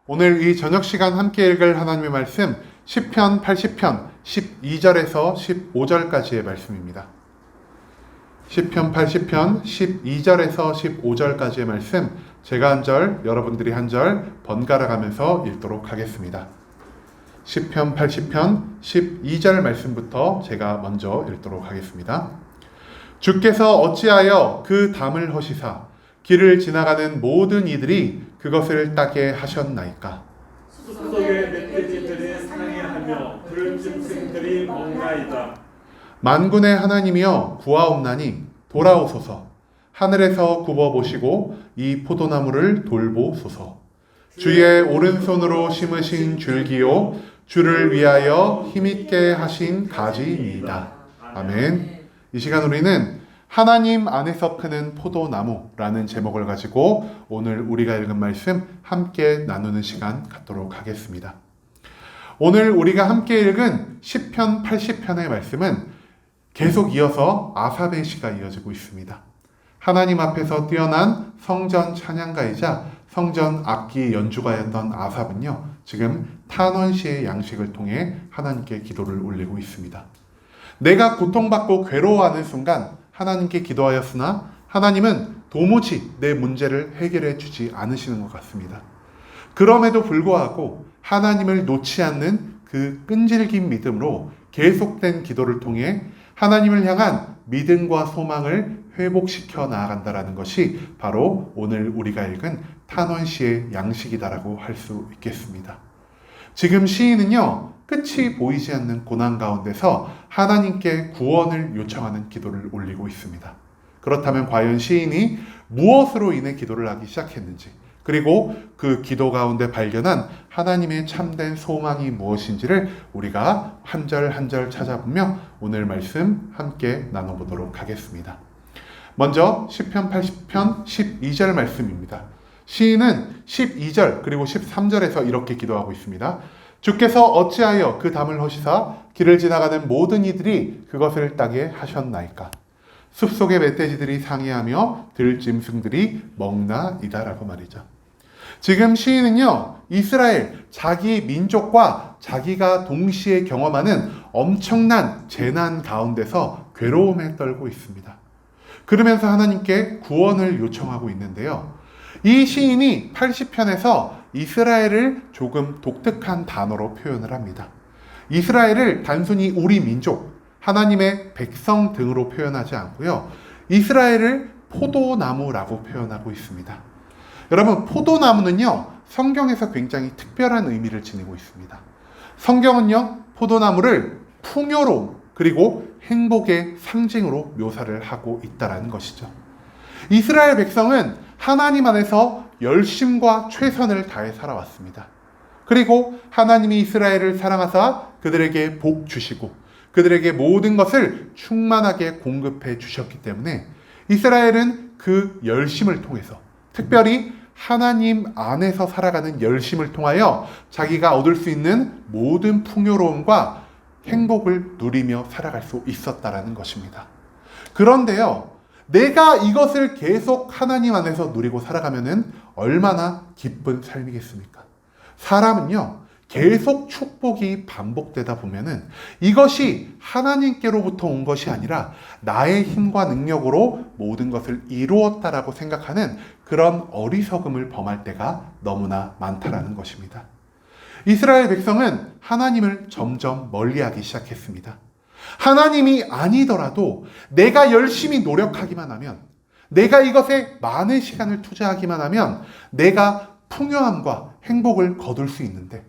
오늘 이 저녁 시간 함께 읽을 하나님의 말씀 시편 80편 12절에서 15절까지의 말씀입니다. 시편 80편 12절에서 15절까지의 말씀 제가 한 절, 여러분들이 한 절 번갈아 가면서 읽도록 하겠습니다. 시편 80편 12절 말씀부터 제가 먼저 읽도록 하겠습니다. 주께서 어찌하여 그 담을 허시사 길을 지나가는 모든 이들이 그것을 따게 하셨나이까. 숲속의 멧돼지들이 상해하며 들짐승들이 먹나이다. 만군의 하나님이여 구하옵나니 도라오소서. 하늘에서 굽어보시고 이 포도나무를 돌보소서. 주의 오른손으로 심으신 줄기요 주를 위하여 힘있게 하신 가지이니이다. 아멘. 이 시간 우리는 하나님 안에서 크는 포도나무라는 제목을 가지고 오늘 우리가 읽은 말씀 함께 나누는 시간 갖도록 하겠습니다. 오늘 우리가 함께 읽은 시편 80편의 말씀은 계속 이어서 아삽의 시가 이어지고 있습니다. 하나님 앞에서 뛰어난 성전 찬양가이자 성전 악기 연주가였던 아삽은요, 지금 탄원시의 양식을 통해 하나님께 기도를 올리고 있습니다. 내가 고통받고 괴로워하는 순간 하나님께 기도하였으나 하나님은 도무지 내 문제를 해결해 주지 않으시는 것 같습니다. 그럼에도 불구하고 하나님을 놓지 않는 그 끈질긴 믿음으로 계속된 기도를 통해 하나님을 향한 믿음과 소망을 회복시켜 나아간다는 것이 바로 오늘 우리가 읽은 탄원시의 양식이다라고 할 수 있겠습니다. 지금 시인은요, 끝이 보이지 않는 고난 가운데서 하나님께 구원을 요청하는 기도를 올리고 있습니다. 그렇다면 과연 시인이 무엇으로 인해 기도를 하기 시작했는지, 그리고 그 기도 가운데 발견한 하나님의 참된 소망이 무엇인지를 우리가 한 절 한 절 찾아보며 오늘 말씀 함께 나눠보도록 하겠습니다. 먼저 시편 80편 12절 말씀입니다. 시인은 12절 그리고 13절에서 이렇게 기도하고 있습니다. 주께서 어찌하여 그 담을 허시사 길을 지나가는 모든 이들이 그것을 따게 하셨나이까. 숲속의 멧돼지들이 상해하며 들짐승들이 먹나이다라고 말이죠. 지금 시인은요, 이스라엘 자기 민족과 자기가 동시에 경험하는 엄청난 재난 가운데서 괴로움에 떨고 있습니다. 그러면서 하나님께 구원을 요청하고 있는데요. 이 시인이 80편에서 이스라엘을 조금 독특한 단어로 표현을 합니다. 이스라엘을 단순히 우리 민족, 하나님의 백성 등으로 표현하지 않고요. 이스라엘을 포도나무라고 표현하고 있습니다. 여러분, 포도나무는요, 성경에서 굉장히 특별한 의미를 지니고 있습니다. 성경은요, 포도나무를 풍요로움, 그리고 행복의 상징으로 묘사를 하고 있다는 것이죠. 이스라엘 백성은 하나님 안에서 열심과 최선을 다해 살아왔습니다. 그리고 하나님이 이스라엘을 사랑하사 그들에게 복 주시고 그들에게 모든 것을 충만하게 공급해 주셨기 때문에 이스라엘은 그 열심을 통해서, 특별히 하나님 안에서 살아가는 열심을 통하여 자기가 얻을 수 있는 모든 풍요로움과 행복을 누리며 살아갈 수 있었다라는 것입니다. 그런데요, 내가 이것을 계속 하나님 안에서 누리고 살아가면은 얼마나 기쁜 삶이겠습니까? 사람은요, 계속 축복이 반복되다 보면은 이것이 하나님께로부터 온 것이 아니라 나의 힘과 능력으로 모든 것을 이루었다라고 생각하는 그런 어리석음을 범할 때가 너무나 많다라는 것입니다. 이스라엘 백성은 하나님을 점점 멀리하기 시작했습니다. 하나님이 아니더라도 내가 열심히 노력하기만 하면, 내가 이것에 많은 시간을 투자하기만 하면 내가 풍요함과 행복을 거둘 수 있는데,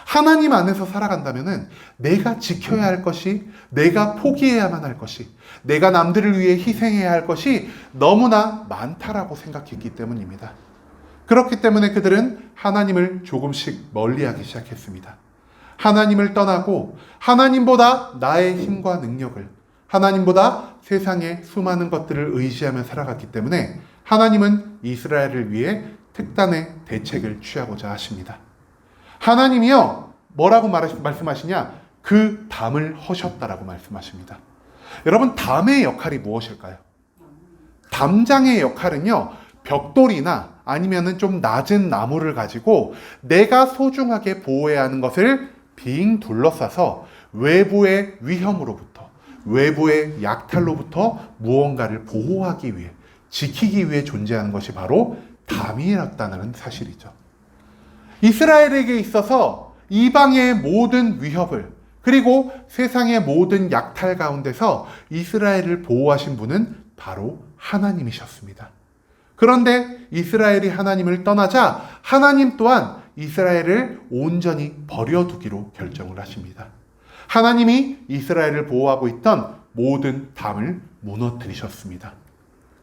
하나님 안에서 살아간다면 내가 지켜야 할 것이, 내가 포기해야만 할 것이, 내가 남들을 위해 희생해야 할 것이 너무나 많다라고 생각했기 때문입니다. 그렇기 때문에 그들은 하나님을 조금씩 멀리하기 시작했습니다. 하나님을 떠나고 하나님보다 나의 힘과 능력을, 하나님보다 세상의 수많은 것들을 의지하며 살아갔기 때문에 하나님은 이스라엘을 위해 특단의 대책을 취하고자 하십니다. 하나님이요, 뭐라고 말씀하시냐? 그 담을 허셨다라고 말씀하십니다. 여러분, 담의 역할이 무엇일까요? 담장의 역할은요, 벽돌이나 아니면은 좀 낮은 나무를 가지고 내가 소중하게 보호해야 하는 것을 빙 둘러싸서 외부의 위험으로부터, 외부의 약탈로부터 무언가를 보호하기 위해, 지키기 위해 존재하는 것이 바로 담이었다는 사실이죠. 이스라엘에게 있어서 이방의 모든 위협을, 그리고 세상의 모든 약탈 가운데서 이스라엘을 보호하신 분은 바로 하나님이셨습니다. 그런데 이스라엘이 하나님을 떠나자 하나님 또한 이스라엘을 온전히 버려두기로 결정을 하십니다. 하나님이 이스라엘을 보호하고 있던 모든 담을 무너뜨리셨습니다.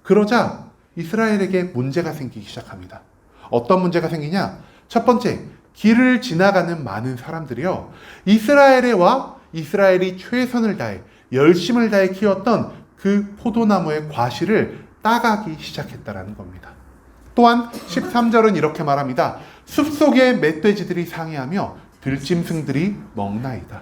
그러자 이스라엘에게 문제가 생기기 시작합니다. 어떤 문제가 생기냐? 첫 번째, 길을 지나가는 많은 사람들이요, 이스라엘에 와 이스라엘이 최선을 다해 열심을 다해 키웠던 그 포도나무의 과실을 따가기 시작했다라는 겁니다. 또한 13절은 이렇게 말합니다. 숲속에 멧돼지들이 상해하며 들짐승들이 먹나이다.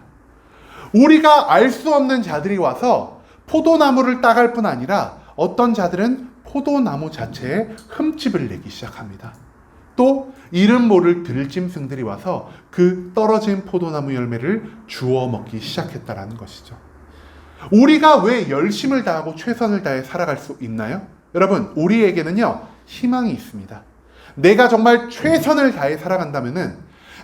우리가 알 수 없는 자들이 와서 포도나무를 따갈 뿐 아니라 어떤 자들은 포도나무 자체에 흠집을 내기 시작합니다. 또 이름 모를 들짐승들이 와서 그 떨어진 포도나무 열매를 주워 먹기 시작했다라는 것이죠. 우리가 왜 열심을 다하고 최선을 다해 살아갈 수 있나요? 여러분, 우리에게는요, 희망이 있습니다. 내가 정말 최선을 다해 살아간다면은,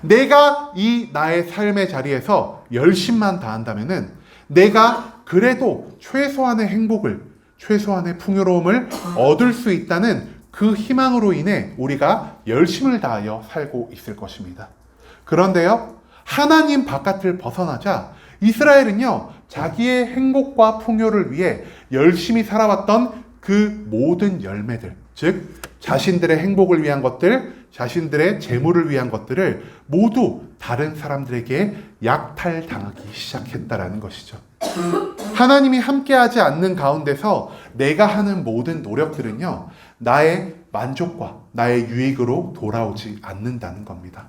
내가 이 나의 삶의 자리에서 열심만 다한다면은, 내가 그래도 최소한의 행복을, 최소한의 풍요로움을 얻을 수 있다는 그 희망으로 인해 우리가 열심을 다하여 살고 있을 것입니다. 그런데요, 하나님 바깥을 벗어나자 이스라엘은요, 자기의 행복과 풍요를 위해 열심히 살아왔던 그 모든 열매들, 즉 자신들의 행복을 위한 것들, 자신들의 재물을 위한 것들을 모두 다른 사람들에게 약탈당하기 시작했다라는 것이죠. 하나님이 함께하지 않는 가운데서 내가 하는 모든 노력들은요, 나의 만족과 나의 유익으로 돌아오지 않는다는 겁니다.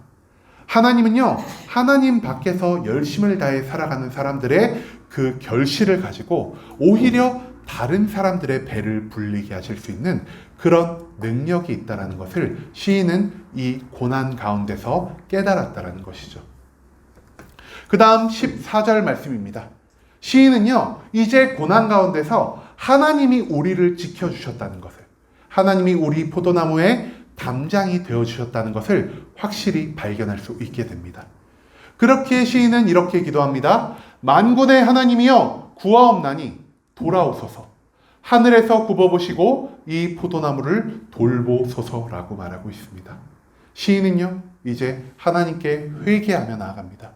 하나님은요, 하나님 밖에서 열심을 다해 살아가는 사람들의 그 결실을 가지고 오히려 다른 사람들의 배를 불리게 하실 수 있는 그런 능력이 있다는 것을 시인은 이 고난 가운데서 깨달았다는 것이죠. 그 다음 14절 말씀입니다. 시인은요, 이제 고난 가운데서 하나님이 우리를 지켜주셨다는 것을, 하나님이 우리 포도나무의 담장이 되어주셨다는 것을 확실히 발견할 수 있게 됩니다. 그렇게 시인은 이렇게 기도합니다. 만군의 하나님이여 구하옵나니 돌아오소서, 하늘에서 굽어보시고 이 포도나무를 돌보소서라고 말하고 있습니다. 시인은요, 이제 하나님께 회개하며 나아갑니다.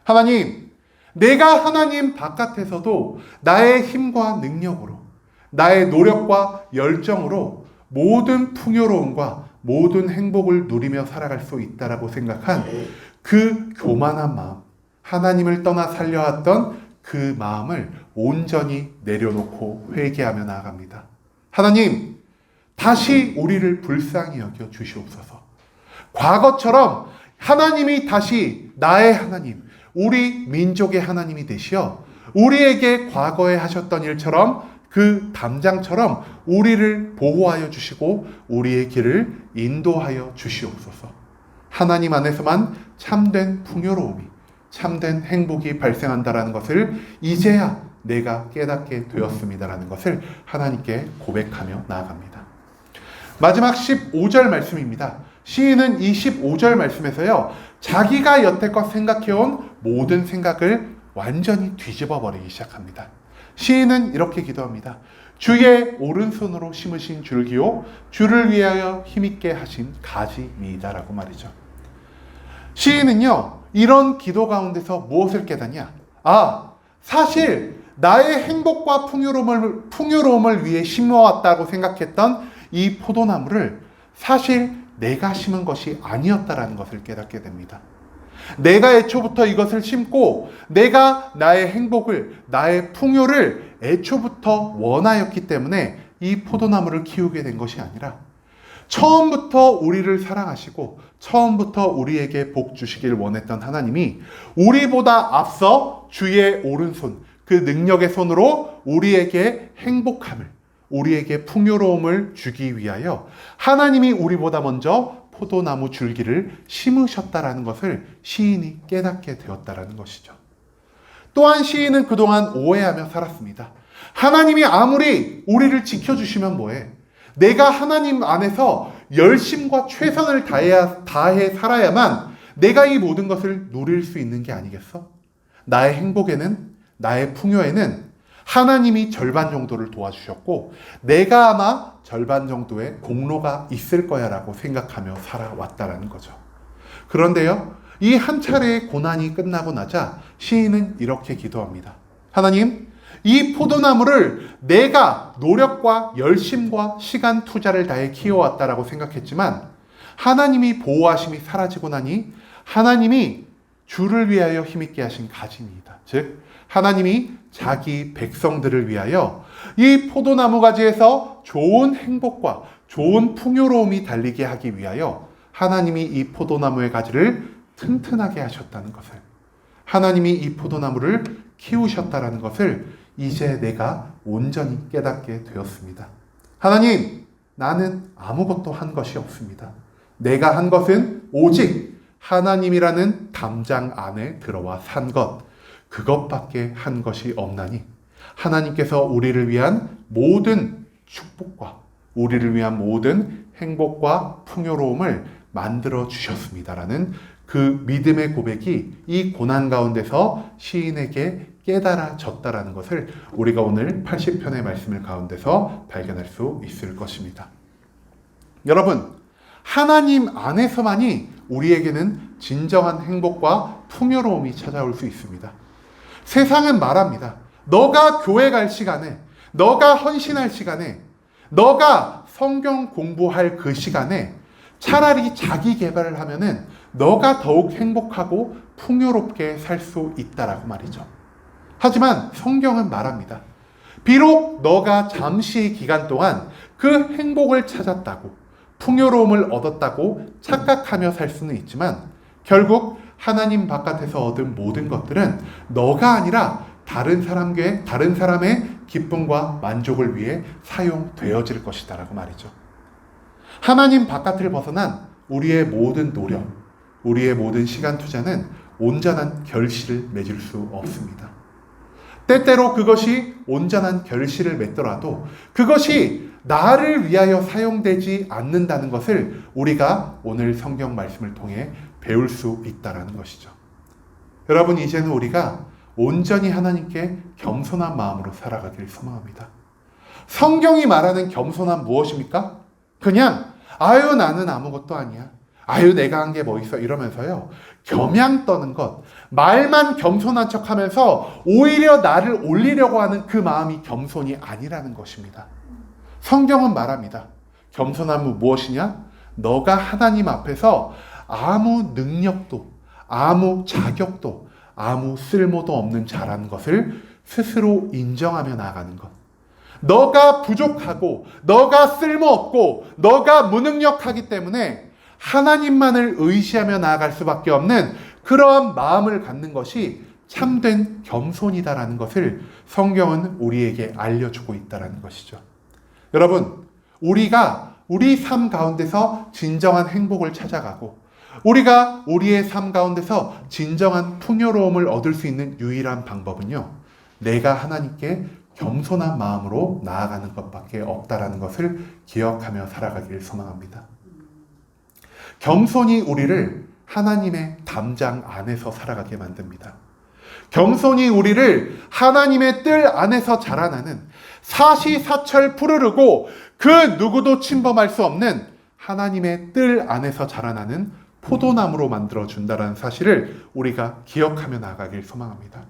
하나님, 내가 하나님 바깥에서도 나의 힘과 능력으로, 나의 노력과 열정으로 모든 풍요로움과 모든 행복을 누리며 살아갈 수 있다라고 생각한 그 교만한 마음, 하나님을 떠나 살려왔던 그 마음을 온전히 내려놓고 회개하며 나아갑니다. 하나님, 다시 우리를 불쌍히 여겨 주시옵소서. 과거처럼 하나님이 다시 나의 하나님, 우리 민족의 하나님이 되시어 우리에게 과거에 하셨던 일처럼 그 담장처럼 우리를 보호하여 주시고 우리의 길을 인도하여 주시옵소서. 하나님 안에서만 참된 풍요로움이, 참된 행복이 발생한다라는 것을 이제야 내가 깨닫게 되었습니다라는 것을 하나님께 고백하며 나아갑니다. 마지막 15절 말씀입니다. 시인은 이 15절 말씀에서요, 자기가 여태껏 생각해온 모든 생각을 완전히 뒤집어 버리기 시작합니다. 시인은 이렇게 기도합니다. 주의 오른손으로 심으신 줄기요, 주를 위하여 힘있게 하신 가지미이다라고 말이죠. 시인은요, 이런 기도 가운데서 무엇을 깨닫냐? 사실 나의 행복과 풍요로움을 위해 심어왔다고 생각했던 이 포도나무를 사실 내가 심은 것이 아니었다라는 것을 깨닫게 됩니다. 내가 애초부터 이것을 심고 내가 나의 행복을, 나의 풍요를 애초부터 원하였기 때문에 이 포도나무를 키우게 된 것이 아니라 처음부터 우리를 사랑하시고 처음부터 우리에게 복 주시길 원했던 하나님이 우리보다 앞서 주의 오른손, 그 능력의 손으로 우리에게 행복함을, 우리에게 풍요로움을 주기 위하여 하나님이 우리보다 먼저 포도나무 줄기를 심으셨다라는 것을 시인이 깨닫게 되었다라는 것이죠. 또한 시인은 그동안 오해하며 살았습니다. 하나님이 아무리 우리를 지켜주시면 뭐해? 내가 하나님 안에서 열심과 최선을 다해 살아야만 내가 이 모든 것을 누릴 수 있는 게 아니겠어? 나의 행복에는, 나의 풍요에는 하나님이 절반 정도를 도와주셨고 내가 아마 절반 정도의 공로가 있을 거야 라고 생각하며 살아왔다라는 거죠. 그런데요, 이 한 차례의 고난이 끝나고 나자 시인은 이렇게 기도합니다. 하나님, 이 포도나무를 내가 노력과 열심과 시간 투자를 다해 키워왔다라고 생각했지만 하나님이 보호하심이 사라지고 나니 하나님이 주를 위하여 힘있게 하신 가지입니다. 즉 하나님이 자기 백성들을 위하여 이 포도나무 가지에서 좋은 행복과 좋은 풍요로움이 달리게 하기 위하여 하나님이 이 포도나무의 가지를 튼튼하게 하셨다는 것을, 하나님이 이 포도나무를 키우셨다라는 것을 이제 내가 온전히 깨닫게 되었습니다. 하나님, 나는 아무것도 한 것이 없습니다. 내가 한 것은 오직 하나님이라는 담장 안에 들어와 산 것, 그것밖에 한 것이 없나니 하나님께서 우리를 위한 모든 축복과 우리를 위한 모든 행복과 풍요로움을 만들어 주셨습니다라는 그 믿음의 고백이 이 고난 가운데서 시인에게 깨달아졌다라는 것을 우리가 오늘 80편의 말씀을 가운데서 발견할 수 있을 것입니다. 여러분, 하나님 안에서만이 우리에게는 진정한 행복과 풍요로움이 찾아올 수 있습니다. 세상은 말합니다. 너가 교회 갈 시간에, 너가 헌신할 시간에, 너가 성경 공부할 그 시간에 차라리 자기 개발을 하면은 너가 더욱 행복하고 풍요롭게 살 수 있다라고 말이죠. 하지만 성경은 말합니다. 비록 너가 잠시 기간 동안 그 행복을 찾았다고, 풍요로움을 얻었다고 착각하며 살 수는 있지만 결국 하나님 바깥에서 얻은 모든 것들은 너가 아니라 다른 사람의 기쁨과 만족을 위해 사용되어질 것이다라고 말이죠. 하나님 바깥을 벗어난 우리의 모든 노력, 우리의 모든 시간 투자는 온전한 결실을 맺을 수 없습니다. 때때로 그것이 온전한 결실을 맺더라도 그것이 나를 위하여 사용되지 않는다는 것을 우리가 오늘 성경 말씀을 통해 배울 수 있다는 것이죠. 여러분, 이제는 우리가 온전히 하나님께 겸손한 마음으로 살아가길 소망합니다. 성경이 말하는 겸손함 무엇입니까? 그냥 아유 나는 아무것도 아니야, 아유 내가 한 게 뭐 있어 이러면서요 겸양 떠는 것, 말만 겸손한 척하면서 오히려 나를 올리려고 하는 그 마음이 겸손이 아니라는 것입니다. 성경은 말합니다. 겸손함은 무엇이냐? 너가 하나님 앞에서 아무 능력도, 아무 자격도, 아무 쓸모도 없는 자라는 것을 스스로 인정하며 나아가는 것. 너가 부족하고, 너가 쓸모없고, 너가 무능력하기 때문에 하나님만을 의지하며 나아갈 수밖에 없는 그러한 마음을 갖는 것이 참된 겸손이다라는 것을 성경은 우리에게 알려주고 있다는 것이죠. 여러분, 우리가 우리 삶 가운데서 진정한 행복을 찾아가고 우리가 우리의 삶 가운데서 진정한 풍요로움을 얻을 수 있는 유일한 방법은요, 내가 하나님께 겸손한 마음으로 나아가는 것밖에 없다라는 것을 기억하며 살아가기를 소망합니다. 겸손이 우리를 하나님의 담장 안에서 살아가게 만듭니다. 겸손이 우리를 하나님의 뜰 안에서 자라나는 사시사철 푸르르고 그 누구도 침범할 수 없는 하나님의 뜰 안에서 자라나는 포도나무로 만들어준다는 사실을 우리가 기억하며 나가길 소망합니다.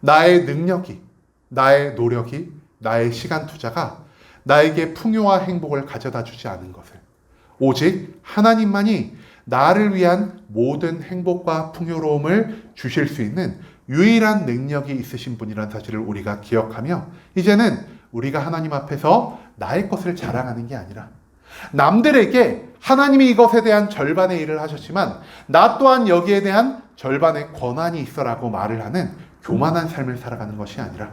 나의 능력이, 나의 노력이, 나의 시간 투자가 나에게 풍요와 행복을 가져다 주지 않은 것을, 오직 하나님만이 나를 위한 모든 행복과 풍요로움을 주실 수 있는 유일한 능력이 있으신 분이라는 사실을 우리가 기억하며 이제는 우리가 하나님 앞에서 나의 것을 자랑하는 게 아니라 남들에게 하나님이 이것에 대한 절반의 일을 하셨지만 나 또한 여기에 대한 절반의 권한이 있어라고 말을 하는 교만한 삶을 살아가는 것이 아니라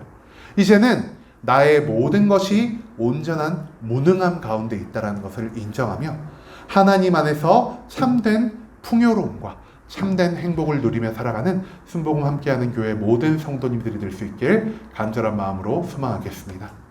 이제는 나의 모든 것이 온전한 무능함 가운데 있다는 것을 인정하며 하나님 안에서 참된 풍요로움과 참된 행복을 누리며 살아가는 순복음 함께하는 교회 모든 성도님들이 될 수 있길 간절한 마음으로 소망하겠습니다.